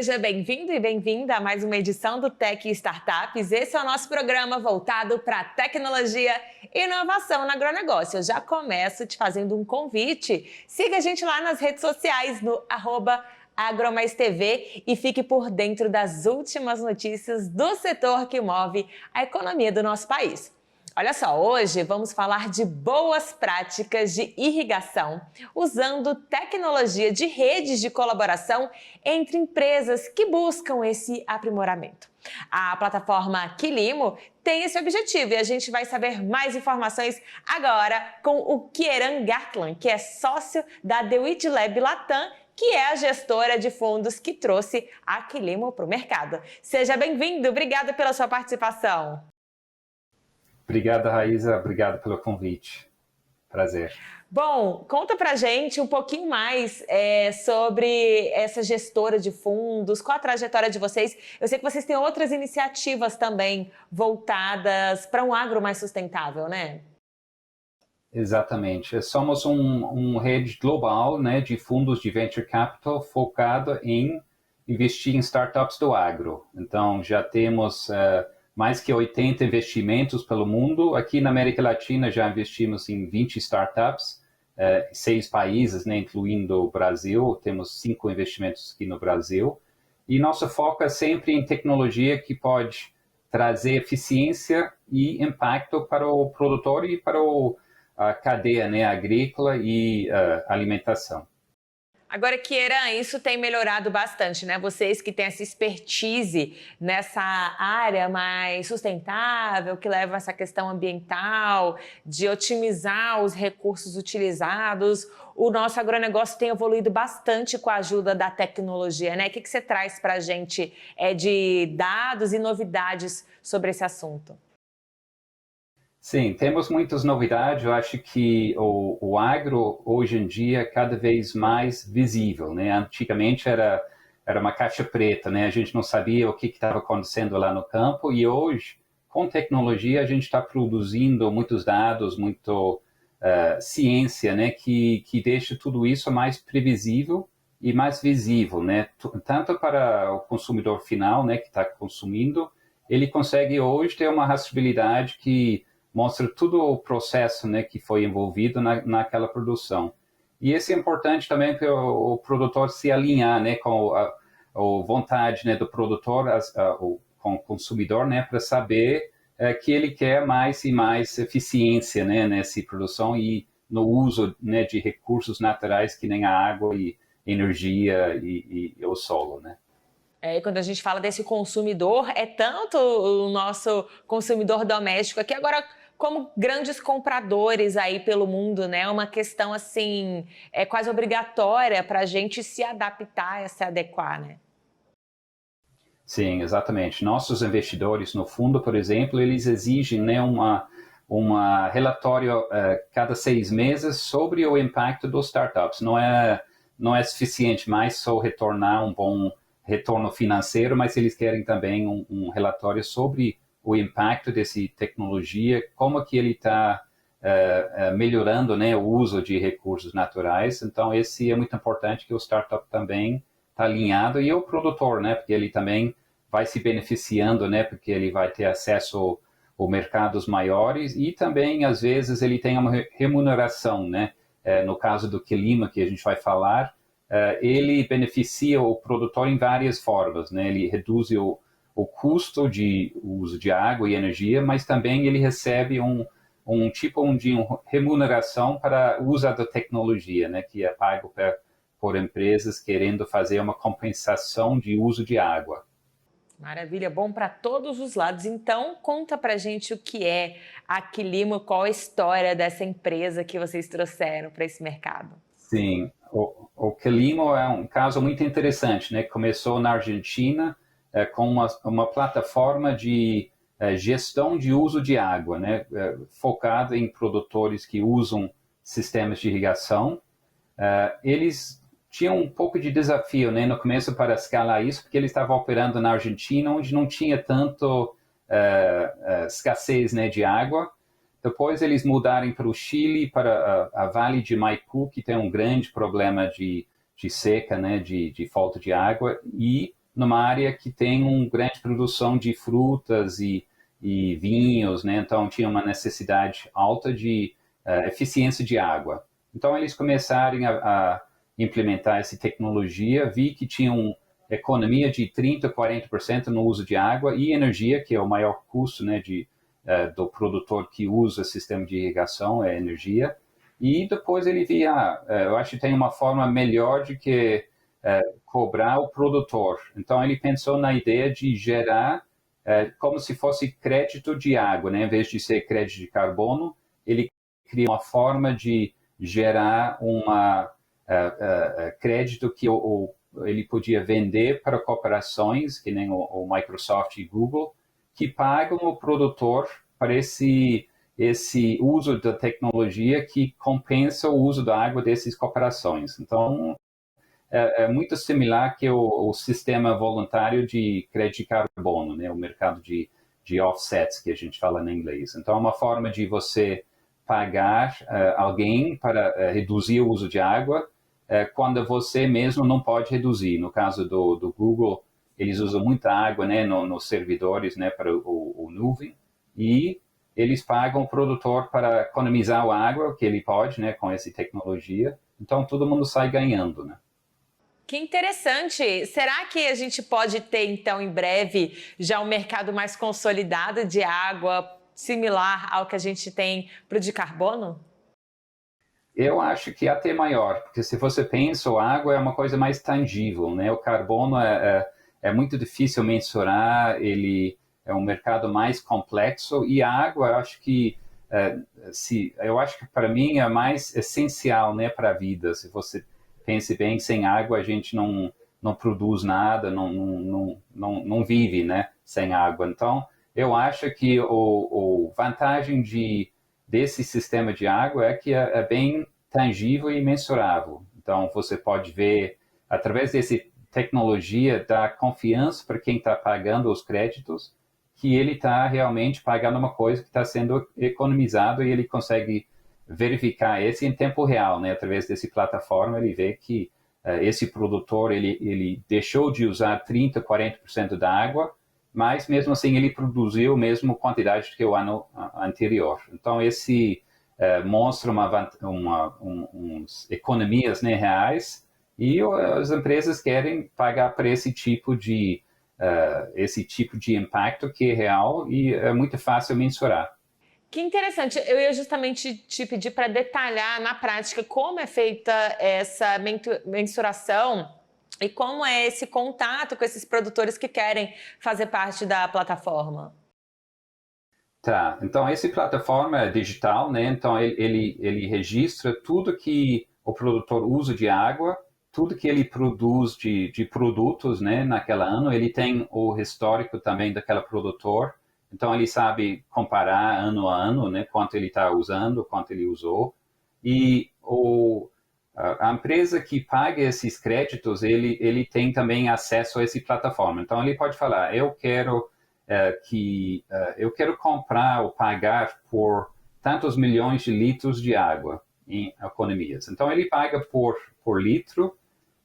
Seja bem-vindo e bem-vinda a mais uma edição do Tech Startups. Esse é o nosso programa voltado para tecnologia e inovação no agronegócio. Eu já começo te fazendo um convite. Siga a gente lá nas redes sociais, no @AgroMaisTV e fique por dentro das últimas notícias do setor que move a economia do nosso país. Olha só, hoje vamos falar de boas práticas de irrigação, usando tecnologia de redes de colaboração entre empresas que buscam esse aprimoramento. A plataforma Quilimo tem esse objetivo e a gente vai saber mais informações agora com o Kieran Gartland, que é sócio da The Wheat Lab Latam, que é a gestora de fundos que trouxe a Quilimo para o mercado. Seja bem-vindo, obrigada pela sua participação. Obrigado, Raíza. Obrigado pelo convite. Prazer. Bom, conta pra gente um pouquinho mais sobre essa gestora de fundos, qual a trajetória de vocês. Eu sei que vocês têm outras iniciativas também voltadas para um agro mais sustentável, né? Exatamente. Somos uma rede global, né, de fundos de venture capital focado em investir em startups do agro. Então, já temos mais que 80 investimentos pelo mundo. Aqui na América Latina já investimos em 20 startups, 6 países, né, incluindo o Brasil. Temos 5 investimentos aqui no Brasil. E nosso foco é sempre em tecnologia que pode trazer eficiência e impacto para o produtor e para a cadeia, né, agrícola e alimentação. Agora, Kieran, isso tem melhorado bastante, né? Vocês que têm essa expertise nessa área mais sustentável, que leva essa questão ambiental, de otimizar os recursos utilizados, o nosso agronegócio tem evoluído bastante com a ajuda da tecnologia, né? O que você traz para a gente de dados e novidades sobre esse assunto? Sim, temos muitas novidades. Eu acho que o agro, hoje em dia, é cada vez mais visível, né? Antigamente era uma caixa preta, né? A gente não sabia o que estava acontecendo lá no campo e hoje, com tecnologia, a gente está produzindo muitos dados, muito ciência, né? Que deixa tudo isso mais previsível e mais visível, né? Tanto para o consumidor final, né? Que está consumindo, ele consegue hoje ter uma rastreabilidade que mostra todo o processo, né, que foi envolvido naquela produção. E isso é importante também para o produtor se alinhar, né, com a vontade, né, do produtor, com o consumidor, né, para saber que ele quer mais e mais eficiência, né, nessa produção e no uso, né, de recursos naturais que nem a água e energia e o solo, né. Quando a gente fala desse consumidor, é tanto o nosso consumidor doméstico aqui, agora como grandes compradores aí pelo mundo, né? Uma questão assim, quase obrigatória para a gente se adaptar, se adequar, né? Sim, exatamente. Nossos investidores no fundo, por exemplo, eles exigem, né, uma relatório cada 6 meses sobre o impacto dos startups. Não é suficiente mais só retornar um bom retorno financeiro, mas eles querem também um relatório sobre o impacto dessa tecnologia, como que ele está melhorando, né, o uso de recursos naturais. Então, esse é muito importante que o startup também está alinhado e o produtor, né, porque ele também vai se beneficiando, né, porque ele vai ter acesso a mercados maiores e também, às vezes, ele tem uma remuneração, né, no caso do Quilimo, que a gente vai falar, ele beneficia o produtor em várias formas, né, ele reduz o custo de uso de água e energia, mas também ele recebe um tipo de remuneração para o uso da tecnologia, né, que é pago por empresas querendo fazer uma compensação de uso de água. Maravilha, bom para todos os lados. Então, conta pra gente o que é a Quilimo, qual a história dessa empresa que vocês trouxeram para esse mercado. Sim, o Quilimo é um caso muito interessante, né? Começou na Argentina, com uma plataforma de gestão de uso de água, né, focado em produtores que usam sistemas de irrigação. Eles tinham um pouco de desafio, né, no começo para escalar isso, porque eles estavam operando na Argentina, onde não tinha tanto escassez, né, de água. Depois eles mudaram para o Chile, para a Vale de Maipú, que tem um grande problema de seca, né, de falta de água, e numa área que tem uma grande produção de frutas e vinhos, né? Então tinha uma necessidade alta de eficiência de água. Então eles começaram a implementar essa tecnologia, vi que tinham economia de 30%, 40% no uso de água e energia, que é o maior custo, né, do produtor que usa o sistema de irrigação, é energia. E depois ele via, eu acho que tem uma forma melhor de que cobrar o produtor. Então ele pensou na ideia de gerar como se fosse crédito de água, né? Em vez de ser crédito de carbono, ele cria uma forma de gerar crédito que ele podia vender para corporações, que nem o Microsoft e Google, que pagam o produtor para esse uso da tecnologia que compensa o uso da água dessas corporações. Então, é muito similar que o sistema voluntário de crédito de carbono, né? O mercado de offsets, que a gente fala em inglês. Então, é uma forma de você pagar alguém para reduzir o uso de água quando você mesmo não pode reduzir. No caso do Google, eles usam muita água, né, nos servidores, né, para o nuvem, e eles pagam o produtor para economizar a água que ele pode, né, com essa tecnologia. Então, todo mundo sai ganhando, né? Que interessante! Será que a gente pode ter, então, em breve, já um mercado mais consolidado de água, similar ao que a gente tem para o de carbono? Eu acho que até maior, porque se você pensa, a água é uma coisa mais tangível, né? O carbono é muito difícil mensurar, ele é um mercado mais complexo, e a água, eu acho que para mim é mais essencial, né, para a vida. Se você pense bem, sem água a gente não produz nada, não vive, né, sem água. Então, eu acho que a vantagem desse sistema de água é que é bem tangível e mensurável. Então, você pode ver, através dessa tecnologia, dar confiança para quem está pagando os créditos, que ele está realmente pagando uma coisa que está sendo economizado, e ele consegue verificar esse em tempo real, né? Através dessa plataforma, ele vê que esse produtor ele deixou de usar 30%, 40% da água, mas mesmo assim ele produziu a mesma quantidade que o ano anterior. Então, esse mostra umas economias, né, reais, e as empresas querem pagar por esse tipo de impacto que é real e é muito fácil mensurar. Que interessante. Eu ia justamente te pedir para detalhar na prática como é feita essa mensuração e como é esse contato com esses produtores que querem fazer parte da plataforma. Tá, então essa plataforma é digital, né? Então ele registra tudo que o produtor usa de água, tudo que ele produz de produtos, né, naquela ano. Ele tem o histórico também daquela produtor, então ele sabe comparar ano a ano, né, quanto ele está usando, quanto ele usou. E a empresa que paga esses créditos, ele tem também acesso a essa plataforma. Então ele pode falar, eu quero comprar ou pagar por tantos milhões de litros de água em economias. Então, ele paga por litro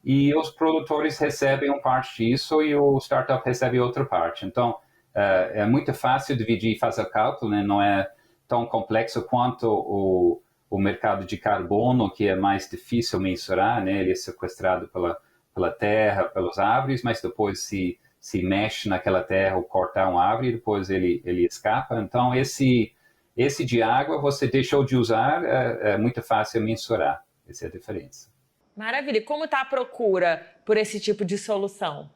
e os produtores recebem uma parte disso e o startup recebe outra parte. Então, é muito fácil dividir e fazer o cálculo, né? Não é tão complexo quanto o mercado de carbono, que é mais difícil mensurar, né? Ele é sequestrado pela terra, pelas árvores, mas depois se mexe naquela terra ou cortar uma árvore, depois ele escapa. Então, esse de água você deixou de usar, é muito fácil mensurar. Essa é a diferença. Maravilha. E como está a procura por esse tipo de solução?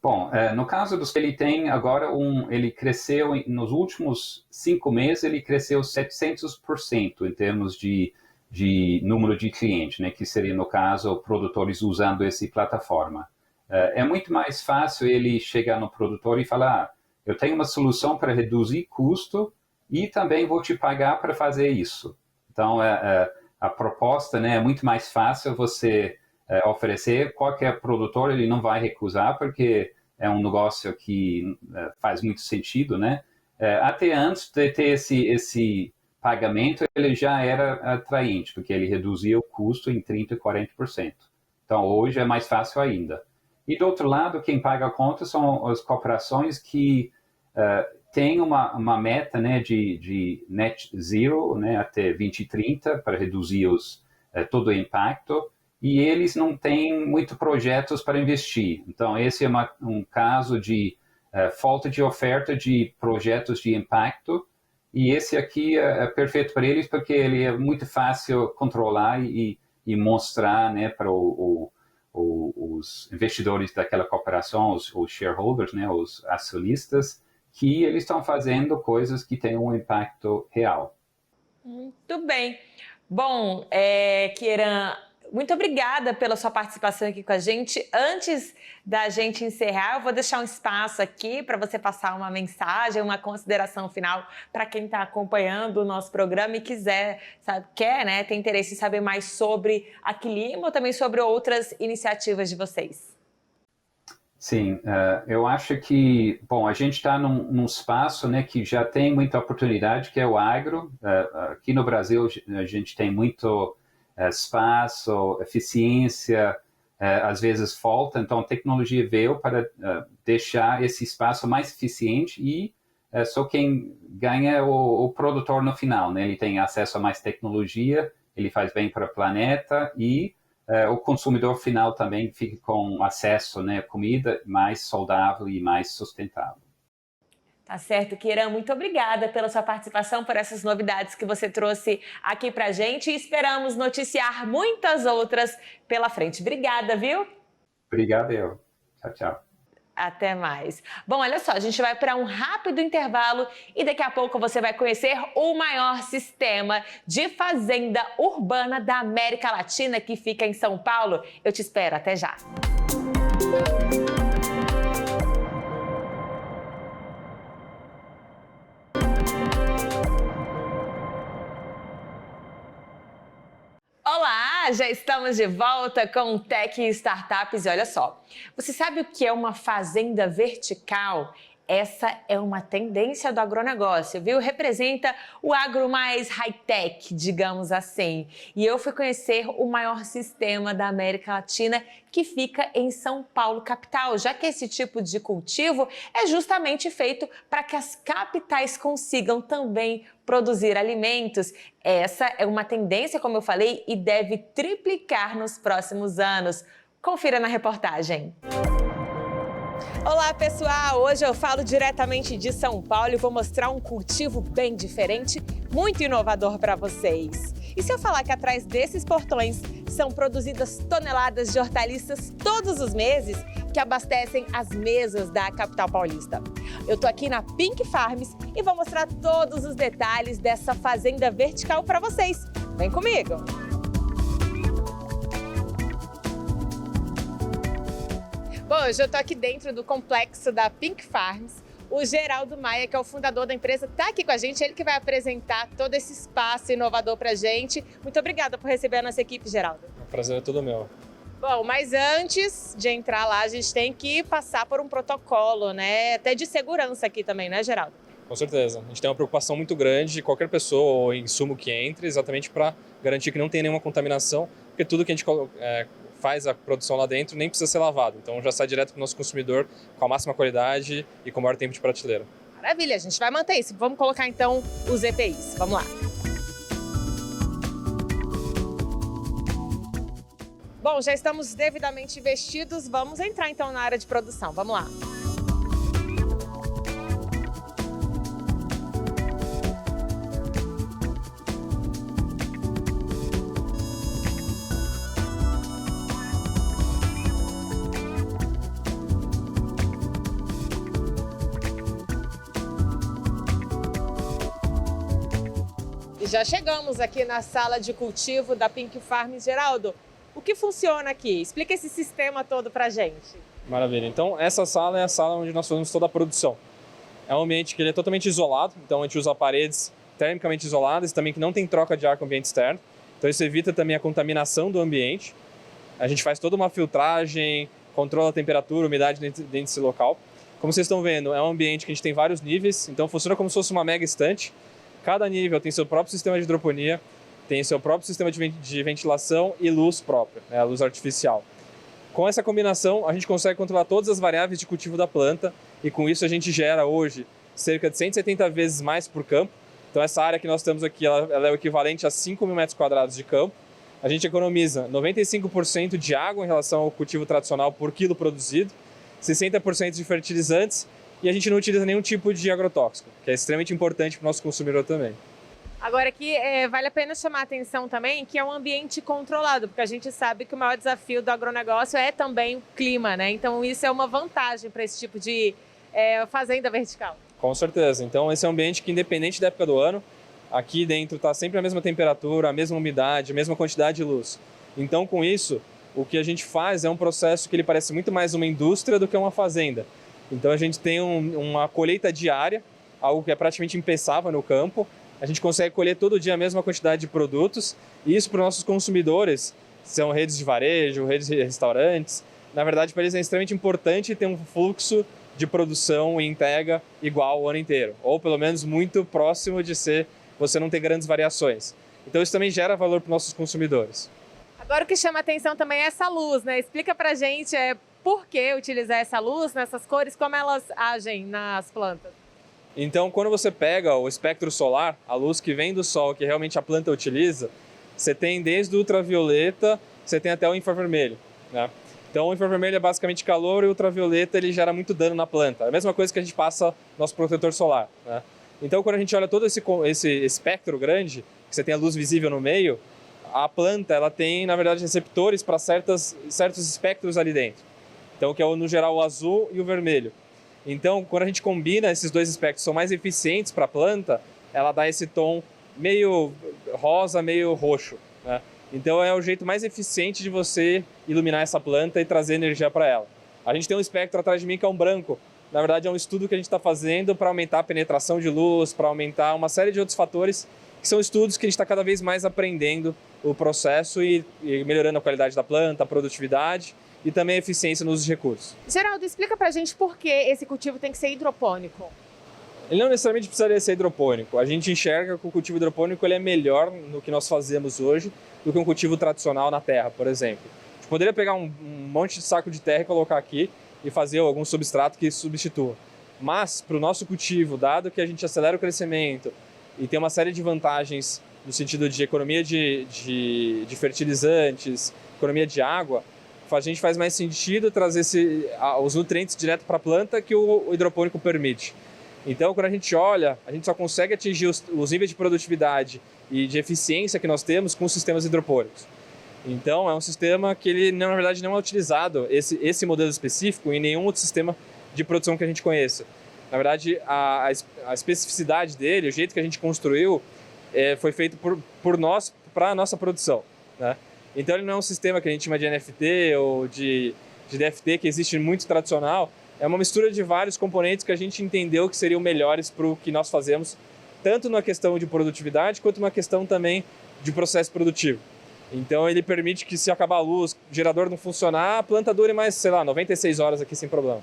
Bom, no caso dos que ele tem agora, ele cresceu, nos últimos 5 meses, ele cresceu 700% em termos de número de clientes, né, que seria, no caso, produtores usando essa plataforma. É muito mais fácil ele chegar no produtor e falar, eu tenho uma solução para reduzir custo e também vou te pagar para fazer isso. Então, a proposta, né, é muito mais fácil você oferecer. Qualquer produtor ele não vai recusar, porque é um negócio que faz muito sentido, né? Até antes de ter esse pagamento, ele já era atraente, porque ele reduzia o custo em 30%, 40%. Então, hoje é mais fácil ainda. E do outro lado, quem paga a conta são as corporações que têm uma meta, né, de net zero, né, até 2030 para reduzir todo o impacto, e eles não têm muitos projetos para investir. Então, esse é um caso de falta de oferta de projetos de impacto, e esse aqui é perfeito para eles porque ele é muito fácil controlar e mostrar, né, para os investidores daquela cooperação, os shareholders, né, os acionistas, que eles estão fazendo coisas que têm um impacto real. Muito bem. Bom, Kieran, muito obrigada pela sua participação aqui com a gente. Antes da gente encerrar, eu vou deixar um espaço aqui para você passar uma mensagem, uma consideração final para quem está acompanhando o nosso programa e quer, né, tem interesse em saber mais sobre a Quilima ou também sobre outras iniciativas de vocês. Sim, eu acho que, bom, a gente está num espaço, né, que já tem muita oportunidade, que é o agro. Aqui no Brasil a gente tem muito espaço, eficiência, às vezes falta, então a tecnologia veio para deixar esse espaço mais eficiente e só quem ganha é o produtor no final, né? Ele tem acesso a mais tecnologia, ele faz bem para o planeta e o consumidor final também fica com acesso, né, a comida mais saudável e mais sustentável. Tá certo, Kieran, muito obrigada pela sua participação, por essas novidades que você trouxe aqui pra gente e esperamos noticiar muitas outras pela frente. Obrigada, viu? Obrigado, eu. Tchau, tchau. Até mais. Bom, olha só, a gente vai para um rápido intervalo e daqui a pouco você vai conhecer o maior sistema de fazenda urbana da América Latina que fica em São Paulo. Eu te espero, até já. Olá, já estamos de volta com o Tech Startups e olha só, você sabe o que é uma fazenda vertical? Essa é uma tendência do agronegócio, viu? Representa o agro mais high-tech, digamos assim. E eu fui conhecer o maior sistema da América Latina, que fica em São Paulo, capital, já que esse tipo de cultivo é justamente feito para que as capitais consigam também produzir alimentos. Essa é uma tendência, como eu falei, e deve triplicar nos próximos anos. Confira na reportagem. Olá pessoal, hoje eu falo diretamente de São Paulo e vou mostrar um cultivo bem diferente, muito inovador para vocês. E se eu falar que atrás desses portões são produzidas toneladas de hortaliças todos os meses que abastecem as mesas da capital paulista? Eu tô aqui na Pink Farms e vou mostrar todos os detalhes dessa fazenda vertical para vocês. Vem comigo! Bom, hoje eu estou aqui dentro do complexo da Pink Farms. O Geraldo Maia, que é o fundador da empresa, está aqui com a gente. Ele que vai apresentar todo esse espaço inovador para a gente. Muito obrigada por receber a nossa equipe, Geraldo. O prazer é todo meu. Bom, mas antes de entrar lá, a gente tem que passar por um protocolo, né? Até de segurança aqui também, né, Geraldo? Com certeza. A gente tem uma preocupação muito grande de qualquer pessoa ou insumo que entre, exatamente para garantir que não tenha nenhuma contaminação, porque tudo que a gente faz a produção lá dentro nem precisa ser lavado. Então já sai direto para o nosso consumidor com a máxima qualidade e com o maior tempo de prateleira. Maravilha, a gente vai manter isso. Vamos colocar então os EPIs. Vamos lá. Bom, já estamos devidamente vestidos. Vamos entrar então na área de produção. Vamos lá. Já chegamos aqui na sala de cultivo da Pink Farms. Geraldo, o que funciona aqui? Explica esse sistema todo pra gente. Maravilha. Então, essa sala é a sala onde nós fazemos toda a produção. É um ambiente que ele é totalmente isolado, então a gente usa paredes termicamente isoladas, também que não tem troca de ar com o ambiente externo. Então isso evita também a contaminação do ambiente. A gente faz toda uma filtragem, controla a temperatura, a umidade dentro desse local. Como vocês estão vendo, é um ambiente que a gente tem vários níveis, então funciona como se fosse uma mega estante. Cada nível tem seu próprio sistema de hidroponia, tem seu próprio sistema de ventilação e luz própria, né, a luz artificial. Com essa combinação, a gente consegue controlar todas as variáveis de cultivo da planta e com isso a gente gera hoje cerca de 170 vezes mais por campo. Então essa área que nós temos aqui, ela é o equivalente a 5 mil metros quadrados de campo. A gente economiza 95% de água em relação ao cultivo tradicional por quilo produzido, 60% de fertilizantes e a gente não utiliza nenhum tipo de agrotóxico, que é extremamente importante para o nosso consumidor também. Agora aqui vale a pena chamar a atenção também que é um ambiente controlado, porque a gente sabe que o maior desafio do agronegócio é também o clima, né? Então isso é uma vantagem para esse tipo de fazenda vertical. Com certeza. Então esse é um ambiente que, independente da época do ano, aqui dentro está sempre a mesma temperatura, a mesma umidade, a mesma quantidade de luz. Então com isso, o que a gente faz é um processo que ele parece muito mais uma indústria do que uma fazenda. Então a gente tem uma colheita diária, algo que é praticamente impensável no campo. A gente consegue colher todo dia a mesma quantidade de produtos e isso para os nossos consumidores, são redes de varejo, redes de restaurantes, na verdade para eles é extremamente importante ter um fluxo de produção e entrega igual o ano inteiro, ou pelo menos muito próximo de ser, você não ter grandes variações. Então isso também gera valor para os nossos consumidores. Agora o que chama atenção também é essa luz, né? Explica pra gente por que utilizar essa luz nessas cores, como elas agem nas plantas. Então, quando você pega o espectro solar, a luz que vem do sol, que realmente a planta utiliza, você tem desde o ultravioleta, você tem até o infravermelho, né? Então, o infravermelho é basicamente calor e o ultravioleta ele gera muito dano na planta. É a mesma coisa que a gente passa nosso protetor solar, né? Então, quando a gente olha todo esse espectro grande, que você tem a luz visível no meio, a planta ela tem, na verdade, receptores para certos espectros ali dentro. Então, que é, no geral, o azul e o vermelho. Então, quando a gente combina esses dois espectros, são mais eficientes para a planta, ela dá esse tom meio rosa, meio roxo, né? Então, é o jeito mais eficiente de você iluminar essa planta e trazer energia para ela. A gente tem um espectro atrás de mim que é um branco. Na verdade, é um estudo que a gente está fazendo para aumentar a penetração de luz, para aumentar uma série de outros fatores, que são estudos que a gente está cada vez mais aprendendo o processo e melhorando a qualidade da planta, a produtividade e também a eficiência no uso de recursos. Geraldo, explica pra gente por que esse cultivo tem que ser hidropônico. Ele não necessariamente precisaria ser hidropônico. A gente enxerga que o cultivo hidropônico ele é melhor no que nós fazemos hoje do que um cultivo tradicional na terra, por exemplo. A gente poderia pegar um monte de saco de terra e colocar aqui e fazer algum substrato que substitua. Mas, para o nosso cultivo, dado que a gente acelera o crescimento e tem uma série de vantagens no sentido de economia de fertilizantes, economia de água, a gente faz mais sentido trazer os nutrientes direto para a planta que o hidropônico permite. Então, quando a gente olha, a gente só consegue atingir os níveis de produtividade e de eficiência que nós temos com os sistemas hidropônicos. Então, é um sistema que ele, na verdade, não é utilizado, esse modelo específico, em nenhum outro sistema de produção que a gente conheça. Na verdade, a especificidade dele, o jeito que a gente construiu, foi feito por nós, para a nossa produção, né? Então ele não é um sistema que a gente chama de NFT ou de DFT, que existe muito tradicional. É uma mistura de vários componentes que a gente entendeu que seriam melhores para o que nós fazemos, tanto na questão de produtividade, quanto na questão também de processo produtivo. Então ele permite que, se acabar a luz, o gerador não funcionar, a planta dure mais, sei lá, 96 horas aqui sem problema.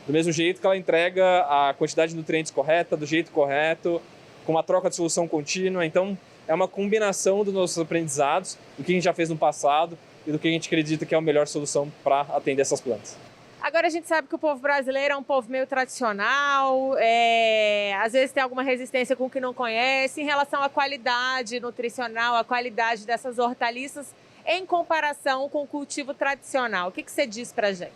Do mesmo jeito que ela entrega a quantidade de nutrientes correta, do jeito correto, com uma troca de solução contínua. Então é uma combinação dos nossos aprendizados, do que a gente já fez no passado e do que a gente acredita que é a melhor solução para atender essas plantas. Agora a gente sabe que o povo brasileiro é um povo meio tradicional, às vezes tem alguma resistência com o que não conhece em relação à qualidade nutricional, à qualidade dessas hortaliças em comparação com o cultivo tradicional. O que você diz pra gente?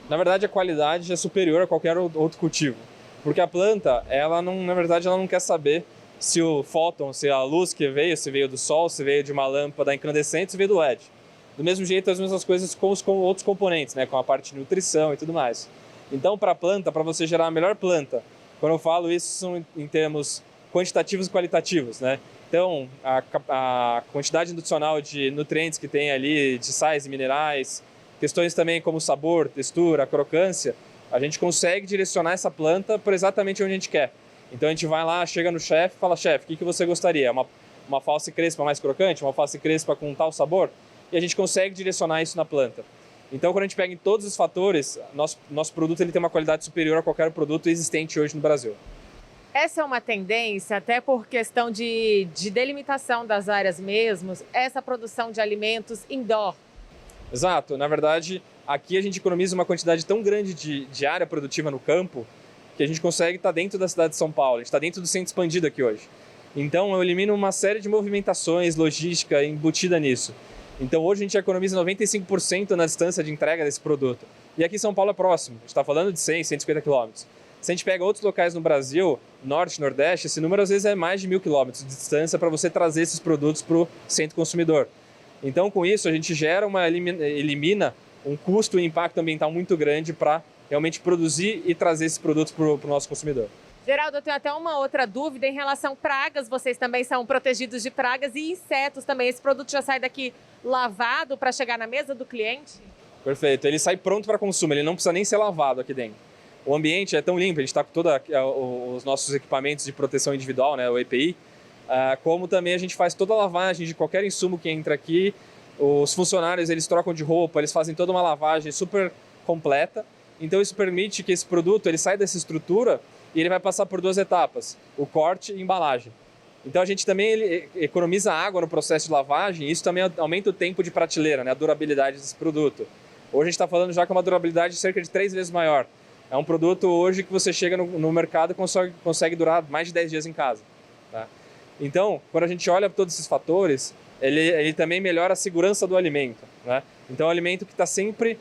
Na verdade, a qualidade é superior a qualquer outro cultivo, porque a planta, na verdade, ela não quer saber se o fóton, se a luz que veio, se veio do sol, se veio de uma lâmpada incandescente, se veio do LED. Do mesmo jeito, as mesmas coisas com os outros componentes, né? Com a parte de nutrição e tudo mais. Então, para a planta, para você gerar a melhor planta, quando eu falo isso, são em termos quantitativos e qualitativos, né? Então, a quantidade nutricional de nutrientes que tem ali, de sais e minerais, questões também como sabor, textura, crocância, a gente consegue direcionar essa planta para exatamente onde a gente quer. Então a gente vai lá, chega no chefe e fala: chefe, o que você gostaria? Uma alface crespa mais crocante? Uma alface crespa com tal sabor? E a gente consegue direcionar isso na planta. Então, quando a gente pega em todos os fatores, nosso produto ele tem uma qualidade superior a qualquer produto existente hoje no Brasil. Essa é uma tendência, até por questão de delimitação das áreas mesmo, essa produção de alimentos indoor. Exato. Na verdade, aqui a gente economiza uma quantidade tão grande de área produtiva no campo que a gente consegue estar dentro da cidade de São Paulo, a gente está dentro do centro expandido aqui hoje. Então eu elimino uma série de movimentações, logística embutida nisso. Então hoje a gente economiza 95% na distância de entrega desse produto. E aqui São Paulo é próximo, a gente está falando de 100, 150 quilômetros. Se a gente pega outros locais no Brasil, norte, nordeste, esse número às vezes é mais de 1.000 quilômetros de distância para você trazer esses produtos para o centro consumidor. Então com isso a gente elimina um custo e impacto ambiental muito grande para realmente produzir e trazer esses produtos para o nosso consumidor. Geraldo, eu tenho até uma outra dúvida em relação a pragas. Vocês também são protegidos de pragas e insetos também. Esse produto já sai daqui lavado para chegar na mesa do cliente? Perfeito. Ele sai pronto para consumo. Ele não precisa nem ser lavado aqui dentro. O ambiente é tão limpo. A gente está com todos os nossos equipamentos de proteção individual, né, o EPI, como também a gente faz toda a lavagem de qualquer insumo que entra aqui. Os funcionários, eles trocam de roupa, eles fazem toda uma lavagem super completa. Então isso permite que esse produto ele saia dessa estrutura e ele vai passar por 2 etapas, o corte e embalagem. Então a gente também economiza água no processo de lavagem e isso também aumenta o tempo de prateleira, né, a durabilidade desse produto. Hoje a gente está falando já com uma durabilidade de cerca de 3 vezes maior. É um produto hoje que você chega no mercado e consegue durar mais de 10 dias em casa. Tá? Então, quando a gente olha todos esses fatores, ele também melhora a segurança do alimento. Né? Então é um alimento que está sempre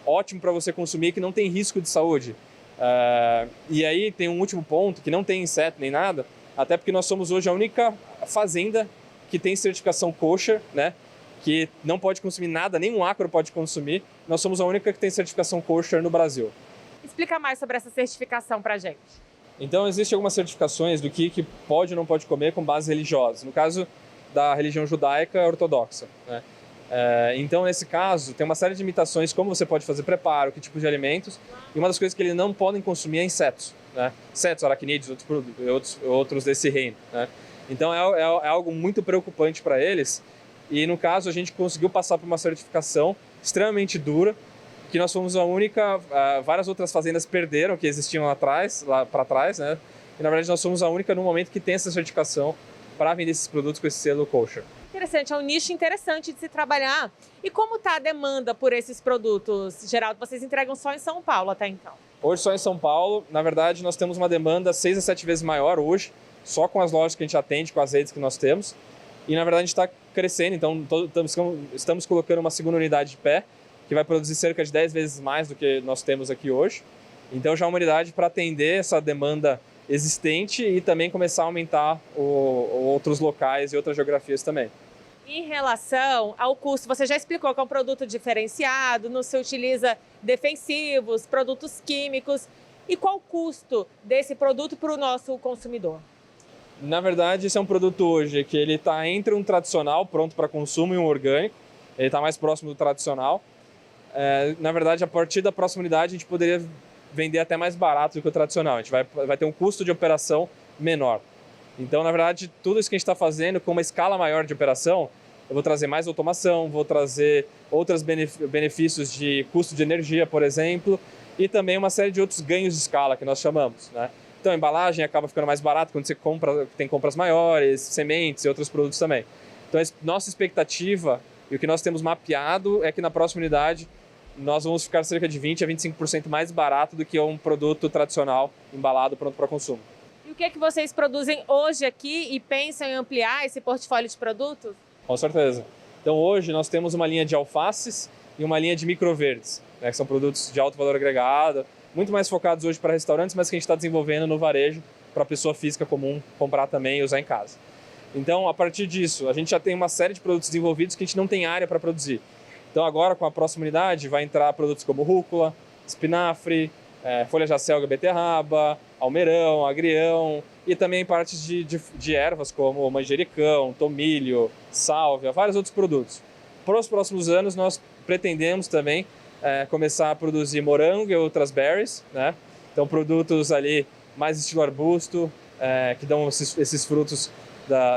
ótimo para você consumir, que não tem risco de saúde. E aí tem um último ponto, que não tem inseto nem nada, até porque nós somos hoje a única fazenda que tem certificação kosher, né? Que não pode consumir nada, nenhum ácaro pode consumir. Nós somos a única que tem certificação kosher no Brasil. Explica mais sobre essa certificação para a gente. Então, existem algumas certificações do que pode ou não pode comer com base religiosa. No caso da religião judaica ortodoxa, né? Então, nesse caso, tem uma série de limitações como você pode fazer preparo, que tipo de alimentos. E uma das coisas que eles não podem consumir é insetos. Né? Insetos, aracnídeos, outros desse reino. Né? Então, é algo muito preocupante para eles. E, no caso, a gente conseguiu passar por uma certificação extremamente dura, que nós fomos a única, várias outras fazendas perderam, que existiam lá para trás, né? E na verdade nós somos a única no momento que tem essa certificação para vender esses produtos com esse selo kosher. Interessante, é um nicho interessante de se trabalhar. E como está a demanda por esses produtos, Geraldo? Vocês entregam só em São Paulo até então? Hoje só em São Paulo, na verdade nós temos uma demanda 6 a 7 vezes maior hoje, só com as lojas que a gente atende, com as redes que nós temos. E na verdade a gente está crescendo, então estamos colocando uma segunda unidade de pé, que vai produzir cerca de 10 vezes mais do que nós temos aqui hoje. Então já é uma unidade para atender essa demanda existente e também começar a aumentar outros locais e outras geografias também. Em relação ao custo, você já explicou que é um produto diferenciado, não se utiliza defensivos, produtos químicos. E qual o custo desse produto para o nosso consumidor? Na verdade, esse é um produto hoje que ele está entre um tradicional pronto para consumo e um orgânico. Ele está mais próximo do tradicional. Na verdade, a partir da próxima unidade, a gente poderia vender até mais barato do que o tradicional. A gente vai ter um custo de operação menor. Então, na verdade, tudo isso que a gente está fazendo com uma escala maior de operação, eu vou trazer mais automação, vou trazer outros benefícios de custo de energia, por exemplo, e também uma série de outros ganhos de escala que nós chamamos, né? Então, a embalagem acaba ficando mais barata quando você tem compras maiores, sementes e outros produtos também. Então, nossa expectativa e o que nós temos mapeado é que na próxima unidade nós vamos ficar cerca de 20% a 25% mais barato do que um produto tradicional embalado pronto para consumo. E o que é que vocês produzem hoje aqui e pensam em ampliar esse portfólio de produtos? Com certeza. Então hoje nós temos uma linha de alfaces e uma linha de microverdes, né, que são produtos de alto valor agregado, muito mais focados hoje para restaurantes, mas que a gente está desenvolvendo no varejo para a pessoa física comum comprar também e usar em casa. Então, a partir disso, a gente já tem uma série de produtos desenvolvidos que a gente não tem área para produzir. Então agora, com a próxima unidade, vai entrar produtos como rúcula, espinafre, folha de acelga, beterraba, almeirão, agrião e também partes de ervas como manjericão, tomilho, sálvia, vários outros produtos. Para os próximos anos, nós pretendemos também começar a produzir morango e outras berries, né? Então produtos ali mais estilo arbusto, que dão esses frutos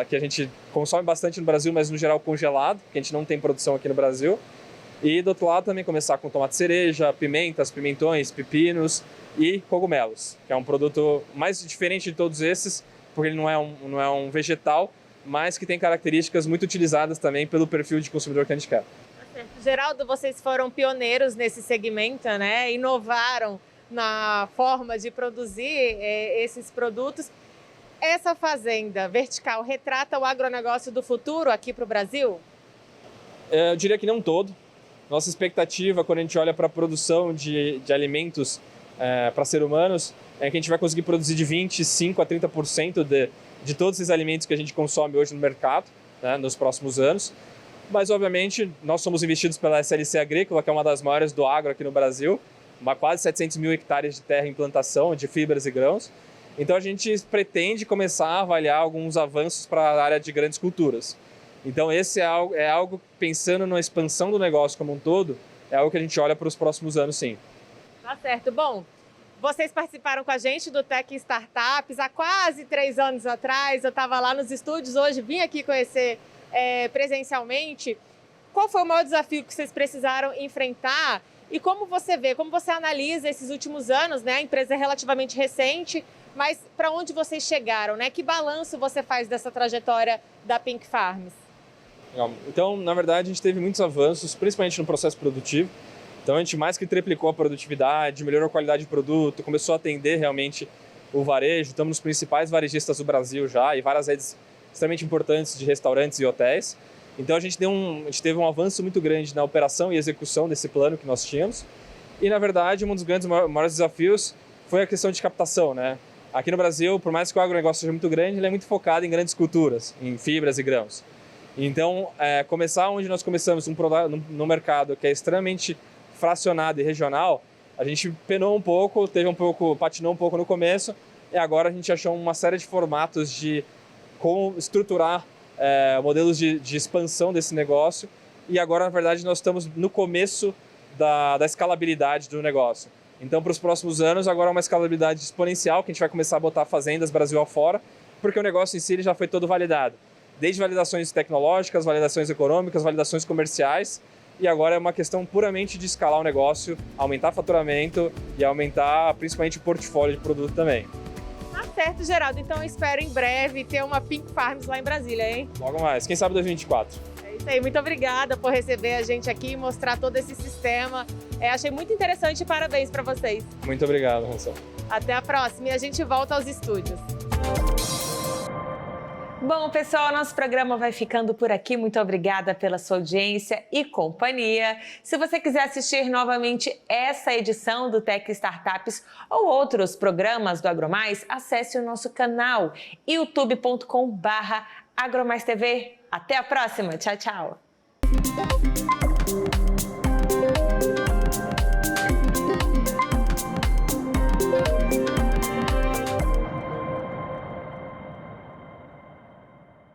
que a gente consome bastante no Brasil, mas no geral congelado, que a gente não tem produção aqui no Brasil. E do outro lado também começar com tomate cereja, pimentas, pimentões, pepinos e cogumelos, que é um produto mais diferente de todos esses, porque ele não é um vegetal, mas que tem características muito utilizadas também pelo perfil de consumidor que a gente quer. Geraldo, vocês foram pioneiros nesse segmento, né? Inovaram na forma de produzir esses produtos. Essa fazenda vertical retrata o agronegócio do futuro aqui para o Brasil? Eu diria que não todo. Nossa expectativa, quando a gente olha para a produção de alimentos para seres humanos, é que a gente vai conseguir produzir de 25% a 30% de todos esses alimentos que a gente consome hoje no mercado, né, nos próximos anos. Mas, obviamente, nós somos investidos pela SLC Agrícola, que é uma das maiores do agro aqui no Brasil, quase 700 mil hectares de terra em plantação de fibras e grãos. Então, a gente pretende começar a avaliar alguns avanços para a área de grandes culturas. Então, esse é algo, pensando na expansão do negócio como um todo, é algo que a gente olha para os próximos anos, sim. Tá certo. Bom, vocês participaram com a gente do Tech Startups há quase 3 anos atrás. Eu estava lá nos estúdios hoje, vim aqui conhecer presencialmente. Qual foi o maior desafio que vocês precisaram enfrentar? E como você vê, como você analisa esses últimos anos, né? A empresa é relativamente recente, mas para onde vocês chegaram, né? Que balanço você faz dessa trajetória da Pink Farms? Então, na verdade, a gente teve muitos avanços, principalmente no processo produtivo. Então, a gente mais que triplicou a produtividade, melhorou a qualidade de produto, começou a atender realmente o varejo. Estamos nos principais varejistas do Brasil já e várias redes extremamente importantes de restaurantes e hotéis. Então, a gente teve um avanço muito grande na operação e execução desse plano que nós tínhamos. E, na verdade, um dos maiores desafios foi a questão de captação, né? Aqui no Brasil, por mais que o agronegócio seja muito grande, ele é muito focado em grandes culturas, em fibras e grãos. Então, começar onde nós começamos, no mercado que é extremamente fracionado e regional, a gente penou um pouco, patinou um pouco no começo, e agora a gente achou uma série de formatos de como estruturar modelos de expansão desse negócio, e agora, na verdade, nós estamos no começo da escalabilidade do negócio. Então, para os próximos anos, agora é uma escalabilidade exponencial, que a gente vai começar a botar fazendas Brasil afora, porque o negócio em si ele já foi todo validado. Desde validações tecnológicas, validações econômicas, validações comerciais, e agora é uma questão puramente de escalar o negócio, aumentar faturamento e aumentar principalmente o portfólio de produto também. Tá certo, Geraldo. Então eu espero em breve ter uma Pink Farms lá em Brasília, hein? Logo mais, quem sabe 2024. É isso aí, muito obrigada por receber a gente aqui e mostrar todo esse sistema. Achei muito interessante e parabéns para vocês. Muito obrigado, Ransel. Até a próxima e a gente volta aos estúdios. Bom, pessoal, nosso programa vai ficando por aqui. Muito obrigada pela sua audiência e companhia. Se você quiser assistir novamente essa edição do Tech Startups ou outros programas do AgroMais, acesse o nosso canal youtube.com/AgroMaisTV. Até a próxima. Tchau, tchau.